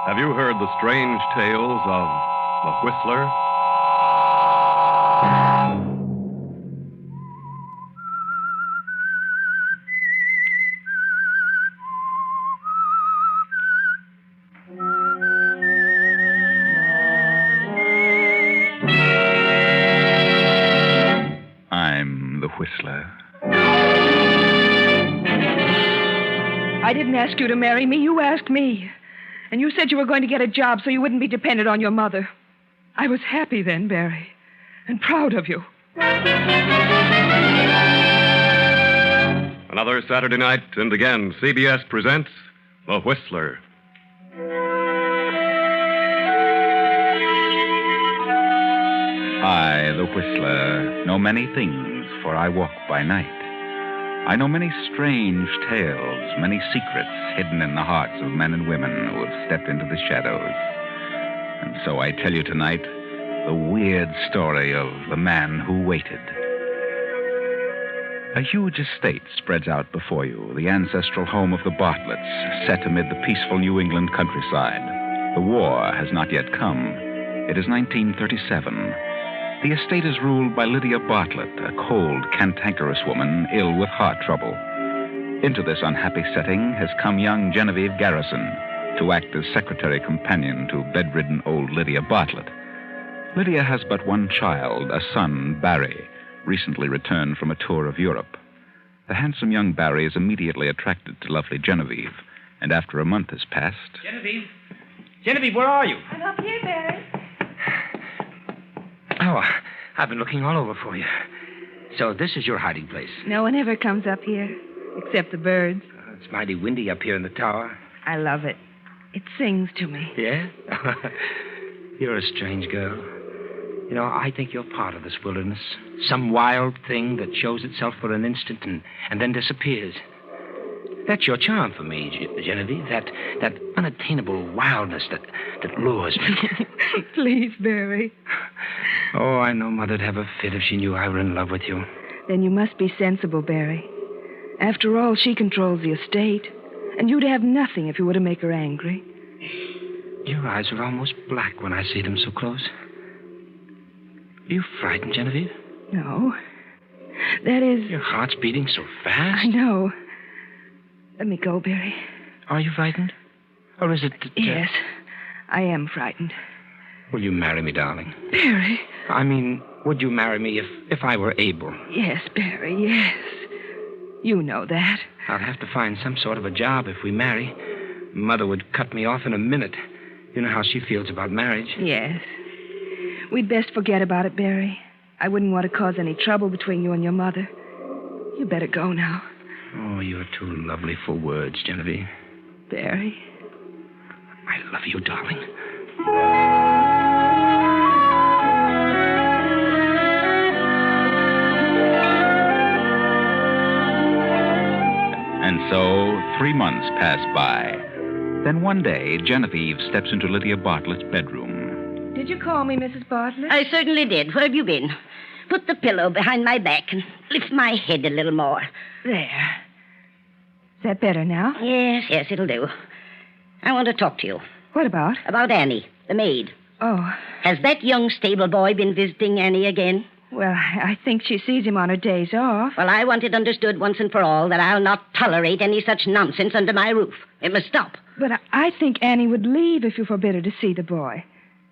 Have you heard the strange tales of the Whistler? I'm the Whistler. I didn't ask you to marry me. You asked me. And you said you were going to get a job so you wouldn't be dependent on your mother. I was happy then, Barry, and proud of you. Another Saturday night, and again, CBS presents The Whistler. I, the Whistler, know many things, for I walk by night. I know many strange tales, many secrets hidden in the hearts of men and women who have stepped into the shadows. And so I tell you tonight the weird story of the man who waited. A huge estate spreads out before you, the ancestral home of the Bartletts, set amid the peaceful New England countryside. The war has not yet come. It is 1937. The estate is ruled by Lydia Bartlett, a cold, cantankerous woman ill with heart trouble. Into this unhappy setting has come young Genevieve Garrison to act as secretary companion to bedridden old Lydia Bartlett. Lydia has but one child, a son, Barry, recently returned from a tour of Europe. The handsome young Barry is immediately attracted to lovely Genevieve, and after a month has passed... Genevieve, where are you? I'm up here, Barry. Oh, I've been looking all over for you. So this is your hiding place. No one ever comes up here, except the birds. It's mighty windy up here in the tower. I love it. It sings to me. Yeah? You're a strange girl. You know, I think you're part of this wilderness. Some wild thing that shows itself for an instant and then disappears. That's your charm for me, Genevieve. That unattainable wildness that lures me. Please, Barry. Oh, I know Mother'd have a fit if she knew I were in love with you. Then you must be sensible, Barry. After all, she controls the estate. And you'd have nothing if you were to make her angry. Your eyes are almost black when I see them so close. Are you frightened, Genevieve? No. That is... Your heart's beating so fast. I know. Let me go, Barry. Are you frightened? Or is it that... Yes, I am frightened. Will you marry me, darling? Barry. I mean, would you marry me if I were able? Yes, Barry, yes. You know that. I'll have to find some sort of a job if we marry. Mother would cut me off in a minute. You know how she feels about marriage. Yes. We'd best forget about it, Barry. I wouldn't want to cause any trouble between you and your mother. You better go now. Oh, you're too lovely for words, Genevieve. Barry. I love you, darling. And so 3 months pass by. Then one day, Genevieve steps into Lydia Bartlett's bedroom. Did you call me, Mrs. Bartlett? I certainly did. Where have you been? Put the pillow behind my back and lift my head a little more. There. Is that better now? Yes, it'll do. I want to talk to you. What about? About Annie, the maid. Oh, Has that young stable boy been visiting Annie again? well, I think she sees him on her days off. Well, I want it understood once and for all that I'll not tolerate any such nonsense under my roof. It must stop. But I think Annie would leave if you forbid her to see the boy.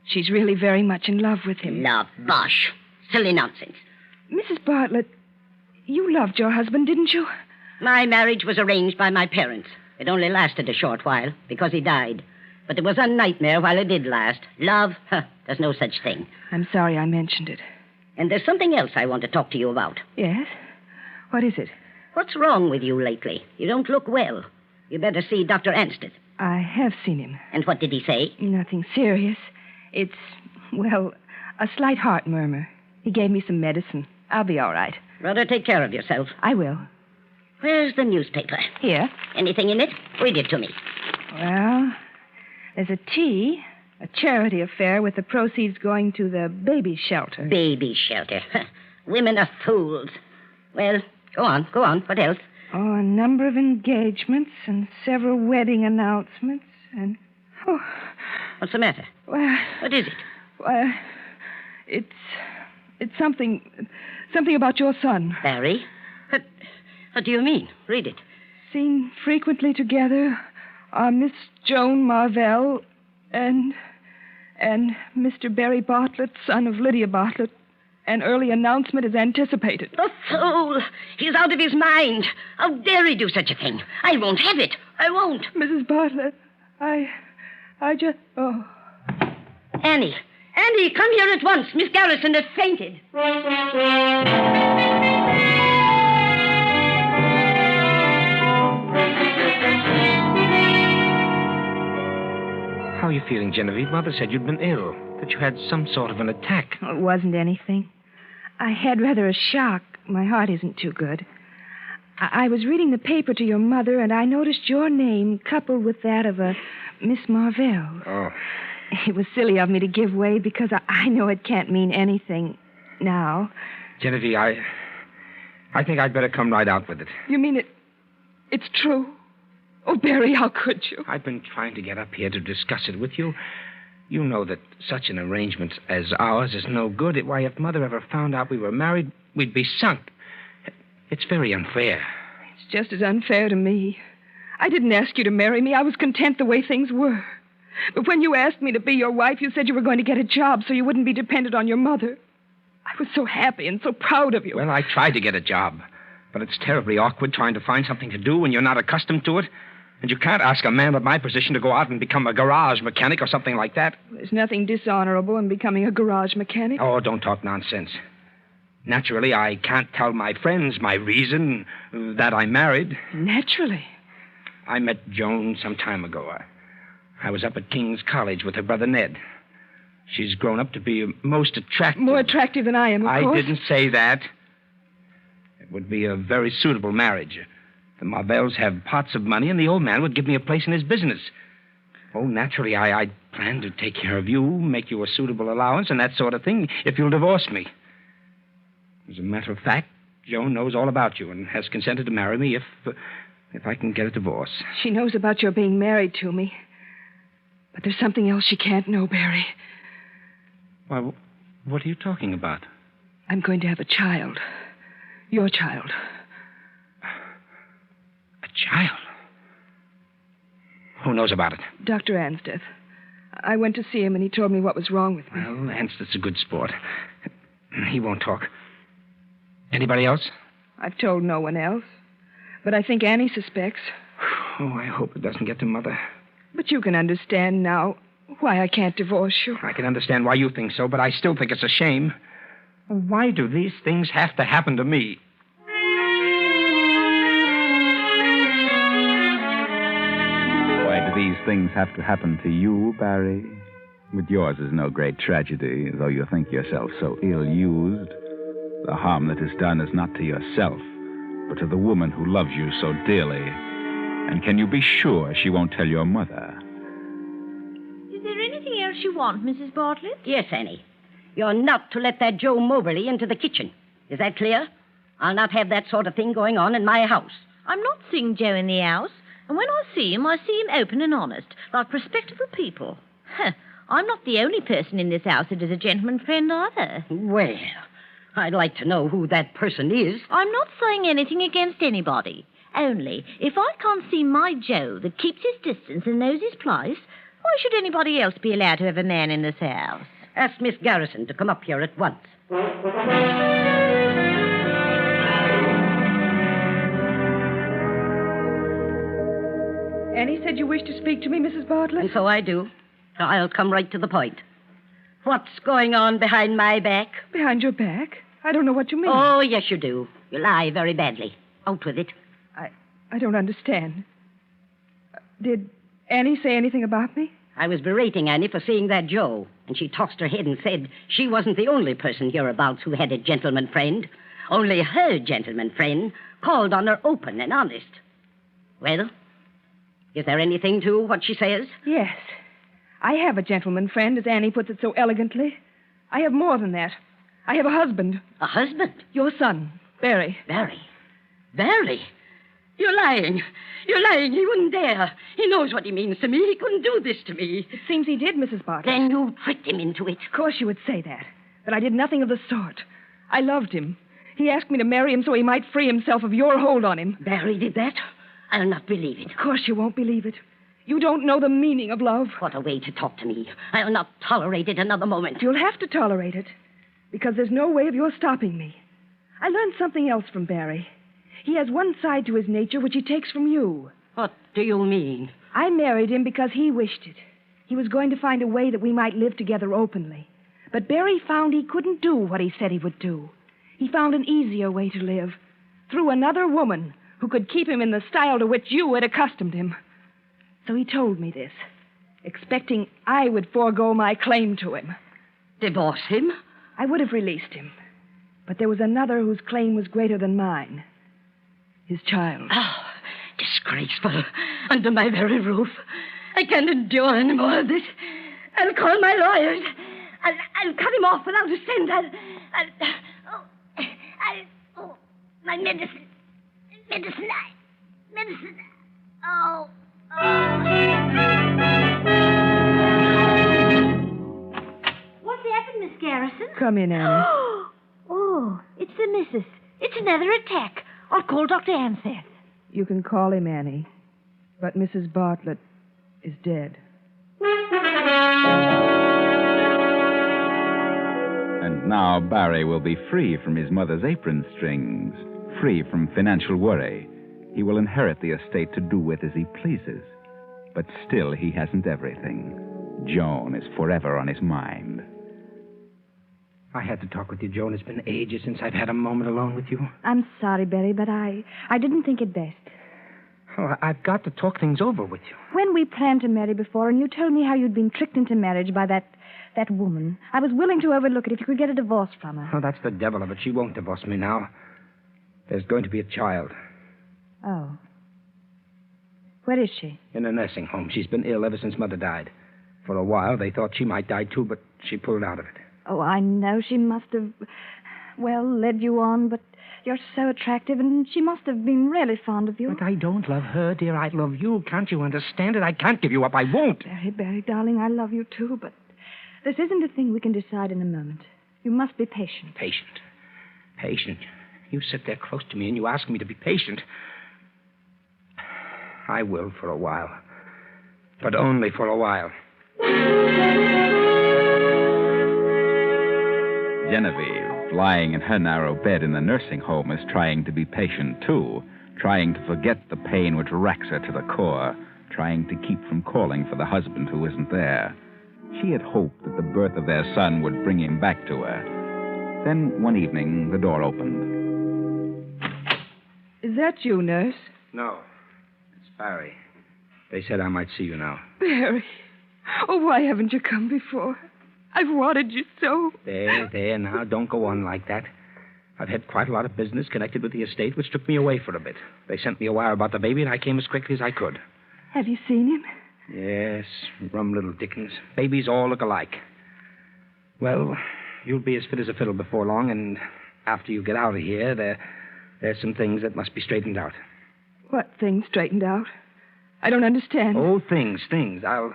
She's really very much in love with him. Love, bosh. Silly nonsense. Mrs. Bartlett, you loved your husband, didn't you? My marriage was arranged by my parents. It only lasted a short while because he died. But it was a nightmare while it did last. Love, there's no such thing. I'm sorry I mentioned it. And there's something else I want to talk to you about. Yes? What is it? What's wrong with you lately? You don't look well. You better see Dr. Ansted. I have seen him. And what did he say? Nothing serious. It's, well, a slight heart murmur. He gave me some medicine. I'll be all right. Rather take care of yourself. I will. Where's the newspaper? Here. Anything in it? Read it to me. Well, there's a tea, a charity affair with the proceeds going to the baby shelter. Baby shelter. Women are fools. Well, go on. What else? Oh, a number of engagements and several wedding announcements and... Oh, What's the matter? well, What is it? well, it's something about your son. Barry? What do you mean? Read it. Seen frequently together are Miss Joan Marvell and Mr. Barry Bartlett, son of Lydia Bartlett. An early announcement is anticipated. The fool! He's out of his mind. How dare he do such a thing? I won't have it. I won't. Mrs. Bartlett, I just... Oh. Annie, come here at once. Miss Garrison has fainted. How are you feeling, Genevieve? Mother said you'd been ill, that you had some sort of an attack. It wasn't anything. I had rather a shock. My heart isn't too good. I was reading the paper to your mother, and I noticed your name coupled with that of a Miss Marvell. Oh. It was silly of me to give way because I know it can't mean anything now. Genevieve, I think I'd better come right out with it. You mean it's true? Oh, Barry, how could you? I've been trying to get up here to discuss it with you. You know that such an arrangement as ours is no good. Why, if Mother ever found out we were married, we'd be sunk. It's very unfair. It's just as unfair to me. I didn't ask you to marry me. I was content the way things were. But when you asked me to be your wife, you said you were going to get a job so you wouldn't be dependent on your mother. I was so happy and so proud of you. Well, I tried to get a job, but it's terribly awkward trying to find something to do when you're not accustomed to it. And you can't ask a man of my position to go out and become a garage mechanic or something like that. There's nothing dishonorable in becoming a garage mechanic. Oh, don't talk nonsense. Naturally, I can't tell my friends my reason that I'm married. Naturally. I met Joan some time ago. I was up at King's College with her brother Ned. She's grown up to be most attractive. More attractive than I am, of course. I didn't say that. It would be a very suitable marriage. The Marvells have pots of money, and the old man would give me a place in his business. Oh, naturally, I plan to take care of you, make you a suitable allowance, and that sort of thing, if you'll divorce me. As a matter of fact, Joan knows all about you and has consented to marry me if I can get a divorce. She knows about your being married to me. But there's something else she can't know, Barry. Why, what are you talking about? I'm going to have a child. Your child. A child? Who knows about it? Dr. Ansdeth. I went to see him, and he told me what was wrong with me. Well, Ansdeth's a good sport. He won't talk. Anybody else? I've told no one else. But I think Annie suspects. Oh, I hope it doesn't get to Mother. But you can understand now why I can't divorce you. I can understand why you think so, but I still think it's a shame. Why do these things have to happen to me? Why do these things have to happen to you, Barry? But yours is no great tragedy, though you think yourself so ill-used. The harm that is done is not to yourself, but to the woman who loves you so dearly. And can you be sure she won't tell your mother? Is there anything else you want, Mrs. Bartlett? Yes, Annie. You're not to let that Joe Moberly into the kitchen. Is that clear? I'll not have that sort of thing going on in my house. I'm not seeing Joe in the house. And when I see him open and honest, like respectable people. I'm not the only person in this house that is a gentleman friend either. Well, I'd like to know who that person is. I'm not saying anything against anybody. Only, if I can't see my Joe that keeps his distance and knows his place, why should anybody else be allowed to have a man in this house? Ask Miss Garrison to come up here at once. Annie said you wished to speak to me, Mrs. Bartlett. And so I do. I'll come right to the point. What's going on behind my back? Behind your back? I don't know what you mean. Oh, yes, you do. You lie very badly. Out with it. I don't understand. Did Annie say anything about me? I was berating Annie for seeing that Joe, and she tossed her head and said she wasn't the only person hereabouts who had a gentleman friend. Only her gentleman friend called on her open and honest. Well, is there anything to what she says? Yes. I have a gentleman friend, as Annie puts it so elegantly. I have more than that. I have a husband. A husband? Your son, Barry. Barry? Barry? You're lying. You're lying. He wouldn't dare. He knows what he means to me. He couldn't do this to me. It seems he did, Mrs. Bartlett. Then you tricked him into it. Of course you would say that. But I did nothing of the sort. I loved him. He asked me to marry him so he might free himself of your hold on him. Barry did that? I'll not believe it. Of course you won't believe it. You don't know the meaning of love. What a way to talk to me. I'll not tolerate it another moment. You'll have to tolerate it. Because there's no way of your stopping me. I learned something else from Barry. He has one side to his nature which he takes from you. What do you mean? I married him because he wished it. He was going to find a way that we might live together openly. But Barry found he couldn't do what he said he would do. He found an easier way to live. Through another woman who could keep him in the style to which you had accustomed him. So he told me this, expecting I would forego my claim to him. Divorce him? I would have released him. But there was another whose claim was greater than mine. His child. Oh, disgraceful. Under my very roof. I can't endure any more of this. I'll call my lawyers. I'll cut him off without a cent. My medicine. Medicine. Oh. What's happened, Miss Garrison? Come in, Annie. Oh, it's the missus. It's another attack. I'll call Dr. Anseth. You can call him Annie. But Mrs. Bartlett is dead. And now Barry will be free from his mother's apron strings, free from financial worry. He will inherit the estate to do with as he pleases. But still, he hasn't everything. Joan is forever on his mind. I had to talk with you, Joan. It's been ages since I've had a moment alone with you. I'm sorry, Barry, but I didn't think it best. Oh, I've got to talk things over with you. When we planned to marry before, and you told me how you'd been tricked into marriage by that woman, I was willing to overlook it if you could get a divorce from her. Oh, that's the devil of it. She won't divorce me now. There's going to be a child. Oh. Where is she? In a nursing home. She's been ill ever since Mother died. For a while, they thought she might die, too, but she pulled out of it. Oh, I know she must have, led you on, but you're so attractive, and she must have been really fond of you. But I don't love her, dear. I love you. Can't you understand it? I can't give you up. I won't. Barry, darling, I love you, too, but this isn't a thing we can decide in a moment. You must be patient. Patient. You sit there close to me and you ask me to be patient. I will for a while. But only for a while. Genevieve, lying in her narrow bed in the nursing home, is trying to be patient, too, trying to forget the pain which racks her to the core, trying to keep from calling for the husband who isn't there. She had hoped that the birth of their son would bring him back to her. Then, one evening, the door opened. Is that you, nurse? No. It's Barry. They said I might see you now. Barry. Oh, why haven't you come before? I've wanted you so. There, now. Don't go on like that. I've had quite a lot of business connected with the estate, which took me away for a bit. They sent me a wire about the baby, and I came as quickly as I could. Have you seen him? Yes, rum little Dickens. Babies all look alike. Well, you'll be as fit as a fiddle before long, and after you get out of here, there's some things that must be straightened out. What things straightened out? I don't understand. Oh, things. I'll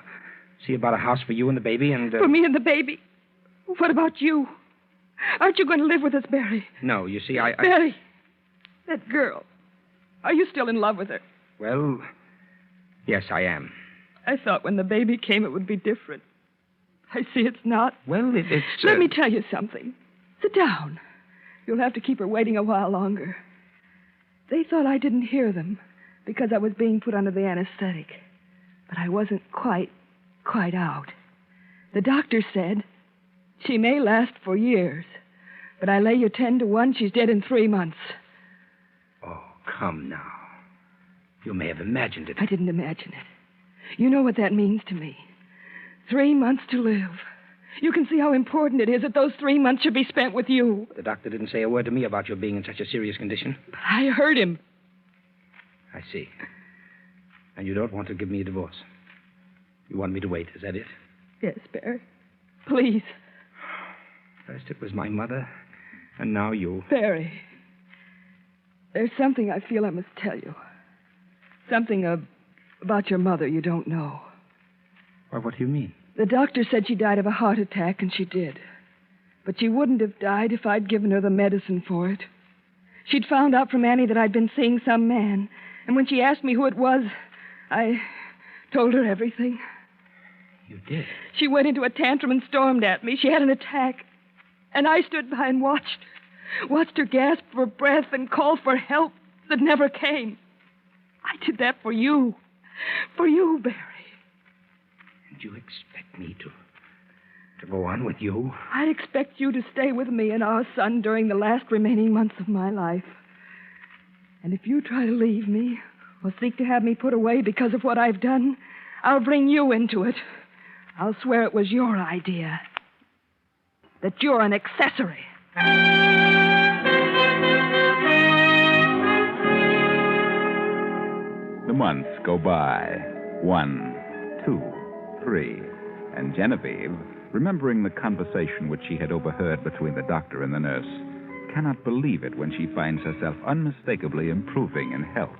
see about a house for you and the baby, and... For me and the baby? What about you? Aren't you going to live with us, Barry? No, you see, I... Barry, that girl. Are you still in love with her? Well, yes, I am. I thought when the baby came it would be different. I see it's not. Well, it's... Let me tell you something. Sit down. You'll have to keep her waiting a while longer. They thought I didn't hear them because I was being put under the anesthetic. But I wasn't quite out. The doctor said she may last for years, but I lay you 10 to 1 she's dead in 3 months. Oh, come now. You may have imagined it. I didn't imagine it. You know what that means to me. 3 months to live. You can see how important it is that those 3 months should be spent with you. The doctor didn't say a word to me about your being in such a serious condition. But I heard him. I see. And you don't want to give me a divorce. You want me to wait, is that it? Yes, Barry. Please. First it was my mother, and now you. Barry. There's something I feel I must tell you. Something about your mother you don't know. Well, what do you mean? The doctor said she died of a heart attack, and she did. But she wouldn't have died if I'd given her the medicine for it. She'd found out from Annie that I'd been seeing some man. And when she asked me who it was, I told her everything. You did? She went into a tantrum and stormed at me. She had an attack. And I stood by and watched her. Watched her gasp for breath and call for help that never came. I did that for you. For you, Barry. And you expect me to go on with you? I expect you to stay with me and our son during the last remaining months of my life. And if you try to leave me or seek to have me put away because of what I've done, I'll bring you into it. I'll swear it was your idea. That you're an accessory. The months go by. 1, 2, 3. And Genevieve, remembering the conversation which she had overheard between the doctor and the nurse, cannot believe it when she finds herself unmistakably improving in health.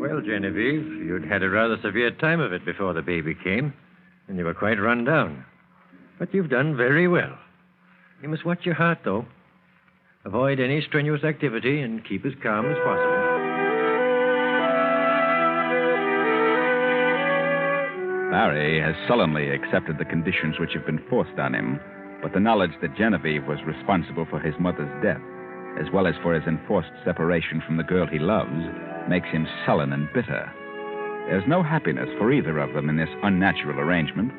Well, Genevieve, you'd had a rather severe time of it before the baby came, and you were quite run down. But you've done very well. You must watch your heart, though. Avoid any strenuous activity and keep as calm as possible. Barry has sullenly accepted the conditions which have been forced on him, but the knowledge that Genevieve was responsible for his mother's death, as well as for his enforced separation from the girl he loves, makes him sullen and bitter. There's no happiness for either of them in this unnatural arrangement,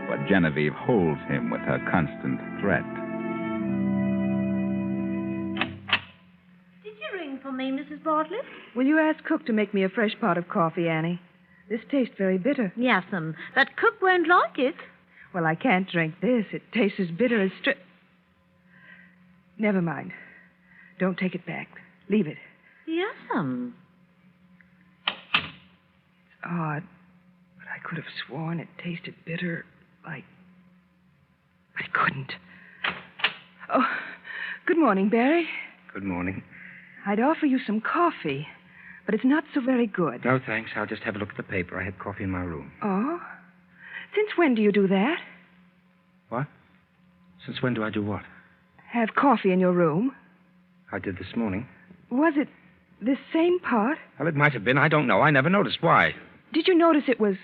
but Genevieve holds him with her constant threat. Did you ring for me, Mrs. Bartlett? Will you ask Cook to make me a fresh pot of coffee, Annie? This tastes very bitter. Yes'm, but Cook won't like it. Well, I can't drink this. It tastes as bitter as Never mind. Don't take it back. Leave it. Yes'm. It's odd, but I could have sworn it tasted bitter like... I couldn't. Oh, good morning, Barry. Good morning. I'd offer you some coffee, but it's not so very good. No, thanks. I'll just have a look at the paper. I had coffee in my room. Oh? Since when do you do that? What? Since when do I do what? Have coffee in your room? I did this morning. Was it this same pot? Well, it might have been. I don't know. I never noticed. Why? Did you notice it was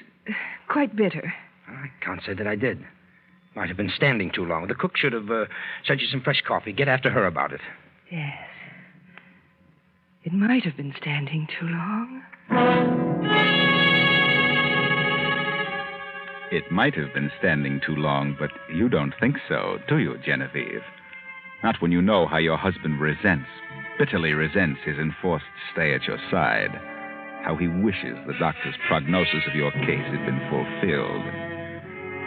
quite bitter? I can't say that I did. Might have been standing too long. The cook should have sent you some fresh coffee. Get after her about it. Yes. It might have been standing too long. It might have been standing too long, but you don't think so, do you, Genevieve? Not when you know how your husband bitterly resents his enforced stay at your side, how he wishes the doctor's prognosis of your case had been fulfilled.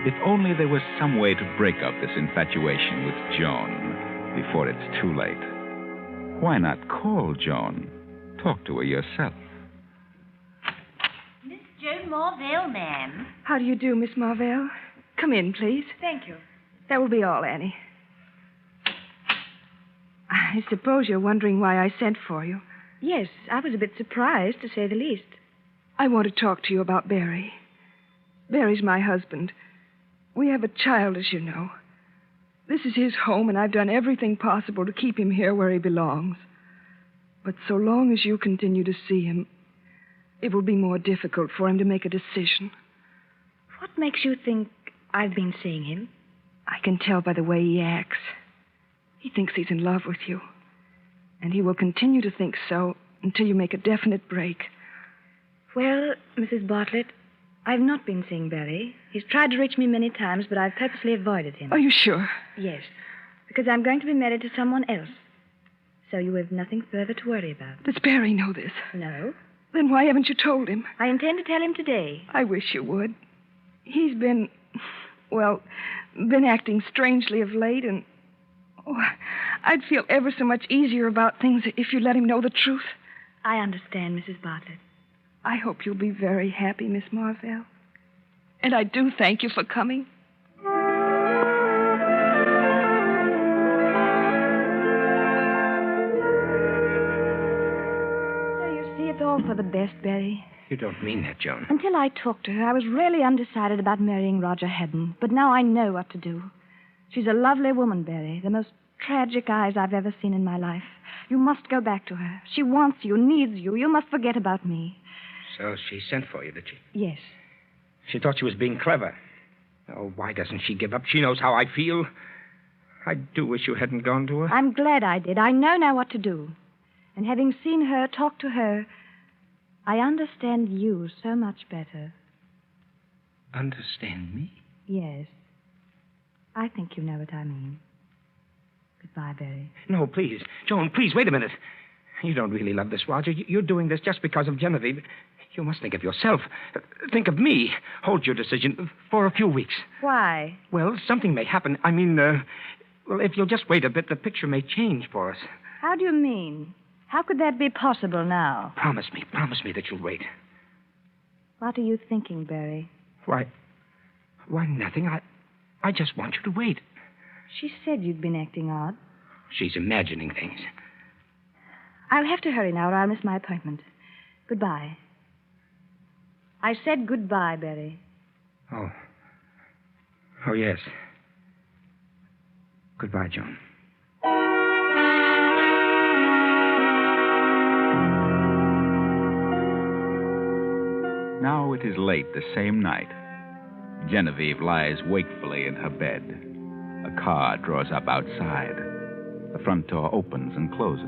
If only there was some way to break up this infatuation with Joan before it's too late. Why not call Joan? Talk to her yourself. Miss Joan Marvell, ma'am. How do you do, Miss Marvell? Come in, please. Thank you. That will be all, Annie. I suppose you're wondering why I sent for you. Yes, I was a bit surprised, to say the least. I want to talk to you about Barry. Barry's my husband. We have a child, as you know. This is his home, and I've done everything possible to keep him here where he belongs. But so long as you continue to see him, it will be more difficult for him to make a decision. What makes you think I've been seeing him? I can tell by the way he acts. He thinks he's in love with you. And he will continue to think so until you make a definite break. Well, Mrs. Bartlett, I've not been seeing Barry. He's tried to reach me many times, but I've purposely avoided him. Are you sure? Yes, because I'm going to be married to someone else. So you have nothing further to worry about. Does Barry know this? No. Then why haven't you told him? I intend to tell him today. I wish you would. He's been acting strangely of late, and I'd feel ever so much easier about things if you let him know the truth. I understand, Mrs. Bartlett. I hope you'll be very happy, Miss Marvell. And I do thank you for coming. So you see, it's all for the best, Barry. You don't mean that, Joan. Until I talked to her, I was really undecided about marrying Roger Haddon. But now I know what to do. She's a lovely woman, Barry. The most tragic eyes I've ever seen in my life. You must go back to her. She wants you, needs you. You must forget about me. So she sent for you, did she? Yes. She thought she was being clever. Oh, why doesn't she give up? She knows how I feel. I do wish you hadn't gone to her. I'm glad I did. I know now what to do. And having seen her, talked to her, I understand you so much better. Understand me? Yes. I think you know what I mean. Goodbye, Barry. No, please. Joan, please, wait a minute. You don't really love this, Roger. You're doing this just because of Genevieve. You must think of yourself. Think of me. Hold your decision for a few weeks. Why? Well, something may happen. I mean, well, if you'll just wait a bit, the picture may change for us. How do you mean? How could that be possible now? Promise me that you'll wait. What are you thinking, Barry? Why, nothing. I just want you to wait. She said you'd been acting odd. She's imagining things. I'll have to hurry now or I'll miss my appointment. Goodbye. I said goodbye, Barry. Oh. Oh, yes. Goodbye, Joan. Now it is late the same night. Genevieve lies wakefully in her bed. A car draws up outside. The front door opens and closes.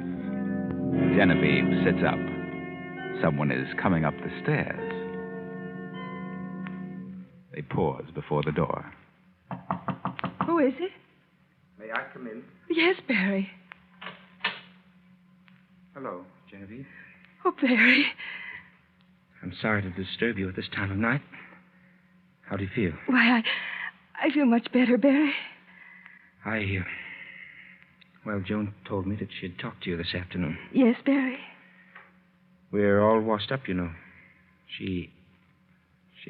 Genevieve sits up. Someone is coming up the stairs. They pause before the door. Who is it? May I come in? Yes, Barry. Hello, Genevieve. Oh, Barry. I'm sorry to disturb you at this time of night. How do you feel? Why, I feel much better, Barry. Well, Joan told me that she'd talked to you this afternoon. Yes, Barry. We're all washed up, you know. She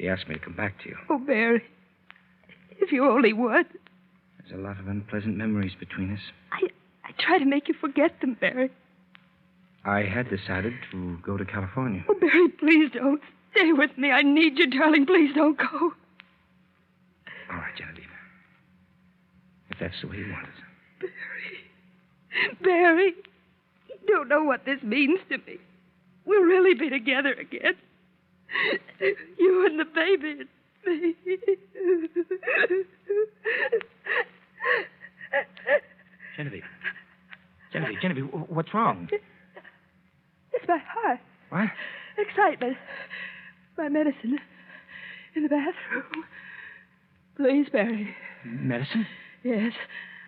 asked me to come back to you. Oh, Barry. If you only would. There's a lot of unpleasant memories between us. I try to make you forget them, Barry. I had decided to go to California. Oh, Barry, please don't. Stay with me. I need you, darling. Please don't go. All right, Genevieve. If that's the way you want it. Barry, you don't know what this means to me. We'll really be together again. You and the baby and me. Genevieve, what's wrong? It's my heart. What? Excitement. My medicine in the bathroom. Please, Barry. Medicine? Yes.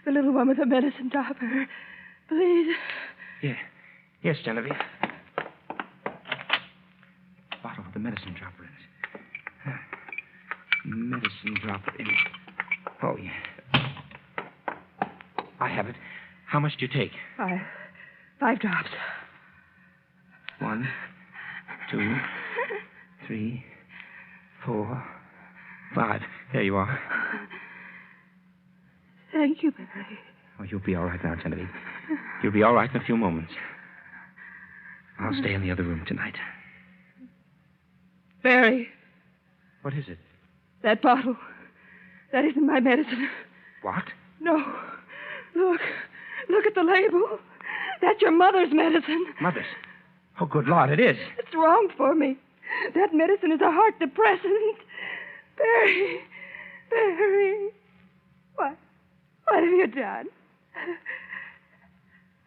The little one with the medicine dropper. Please. Yeah. Yes, Genevieve. Bottle with the medicine dropper in it. Medicine dropper in it. Oh, yeah. I have it. How much do you take? 5 drops. 1, 2, 3, 4, 5. There you are. Thank you, Barry. Oh, you'll be all right now, Genevieve. You'll be all right in a few moments. I'll stay in the other room tonight. Barry, What is it? that bottle. That isn't my medicine. What? No. Look at the label. That's your mother's medicine. Mother's? Oh, good Lord, it is. It's wrong for me. That medicine is a heart depressant. Barry. What have you done?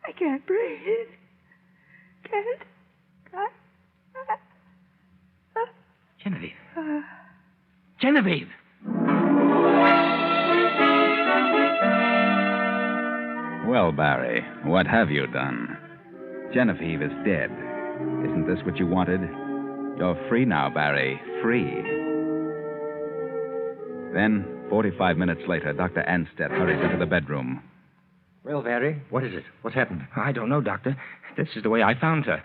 I can't breathe. Can't. Genevieve. Genevieve! Well, Barry, what have you done? Genevieve is dead. Isn't this what you wanted? You're free now, Barry. Free. Then, 45 minutes later, Dr. Anstead hurries into the bedroom. Well, Barry, what is it? What happened? I don't know, Doctor. This is the way I found her.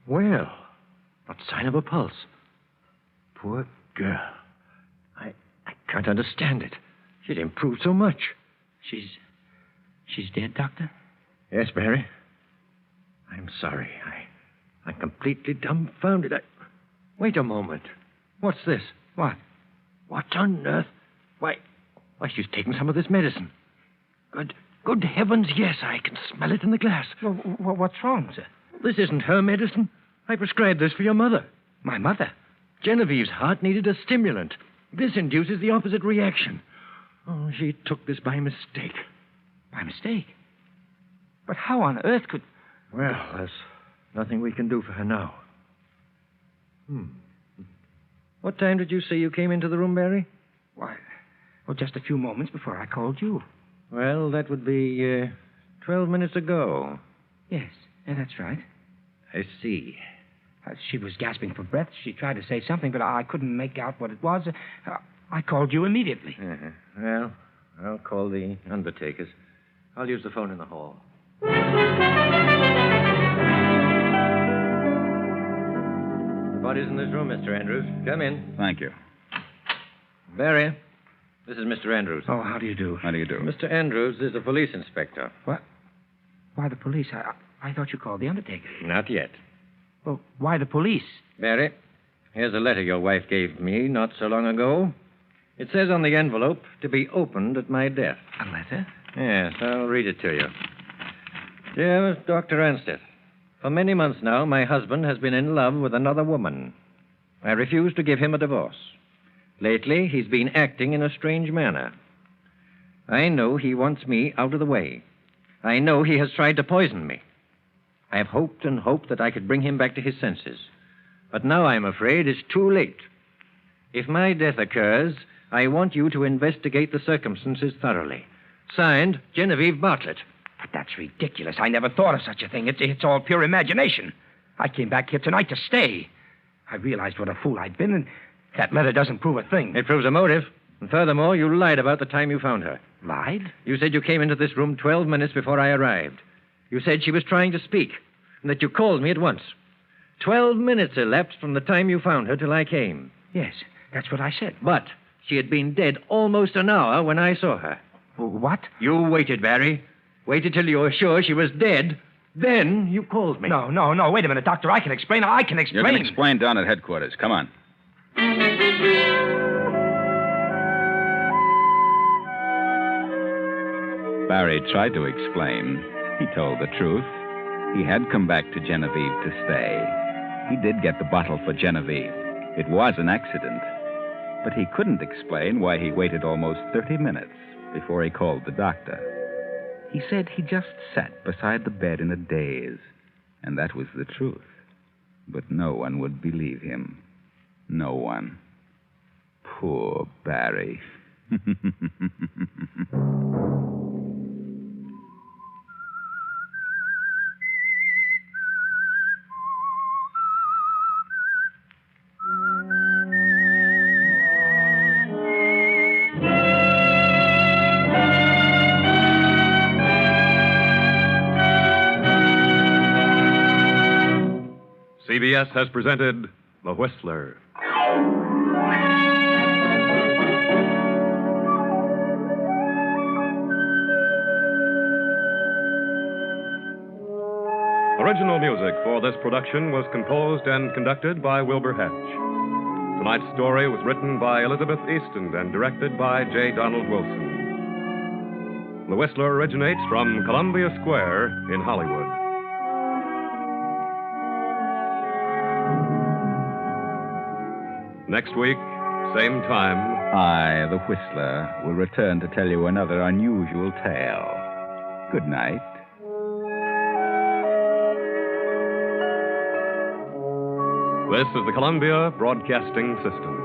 Well, not sign of a pulse. Poor girl. I can't understand it. She'd improved so much. She's dead, Doctor? Yes, Barry. I'm sorry. I'm completely dumbfounded. Wait a moment. What's this? What? What on earth? Why, she's taken some of this medicine. Good heavens, yes, I can smell it in the glass. Well, what's wrong, sir? This isn't her medicine. I prescribed this for your mother. My mother? Genevieve's heart needed a stimulant. This induces the opposite reaction. Oh, she took this by mistake. By mistake? But how on earth could... Well, there's nothing we can do for her now. What time did you say you came into the room, Barry? Why, well, just a few moments before I called you. Well, that would be 12 minutes ago. Yes, that's right. I see. She was gasping for breath. She tried to say something, but I couldn't make out what it was. I called you immediately. Well, I'll call the undertakers. I'll use the phone in the hall. The body's in this room, Mr. Andrews. Come in. Thank you. Barry, this is Mr. Andrews. Oh, how do you do? How do you do? Mr. Andrews is a police inspector. What? Why the police? I thought you called the undertaker. Not yet. Well, why the police? Barry, here's a letter your wife gave me not so long ago. It says on the envelope, to be opened at my death. A letter? Yes, I'll read it to you. Dear Dr. Ansteth, for many months now, my husband has been in love with another woman. I refuse to give him a divorce. Lately, he's been acting in a strange manner. I know he wants me out of the way. I know he has tried to poison me. I have hoped and hoped that I could bring him back to his senses. But now I'm afraid it's too late. If my death occurs, I want you to investigate the circumstances thoroughly. Signed, Genevieve Bartlett. But that's ridiculous. I never thought of such a thing. It's all pure imagination. I came back here tonight to stay. I realized what a fool I'd been, and that letter doesn't prove a thing. It proves a motive. And furthermore, you lied about the time you found her. Lied? You said you came into this room 12 minutes before I arrived. You said she was trying to speak, and that you called me at once. 12 minutes elapsed from the time you found her till I came. Yes, that's what I said. But she had been dead almost an hour when I saw her. What? You waited, Barry. Waited till you were sure she was dead. Then you called me. No. Wait a minute, Doctor. I can explain. You can explain down at headquarters. Come on. Barry tried to explain. He told the truth. He had come back to Genevieve to stay. He did get the bottle for Genevieve. It was an accident. But he couldn't explain why he waited almost 30 minutes before he called the doctor. He said he just sat beside the bed in a daze, and that was the truth. But no one would believe him. No one. Poor Barry. CBS has presented The Whistler. Original music for this production was composed and conducted by Wilbur Hatch. Tonight's story was written by Elizabeth Easton and directed by J. Donald Wilson. The Whistler originates from Columbia Square in Hollywood. Next week, same time. I, the Whistler, will return to tell you another unusual tale. Good night. This is the Columbia Broadcasting System.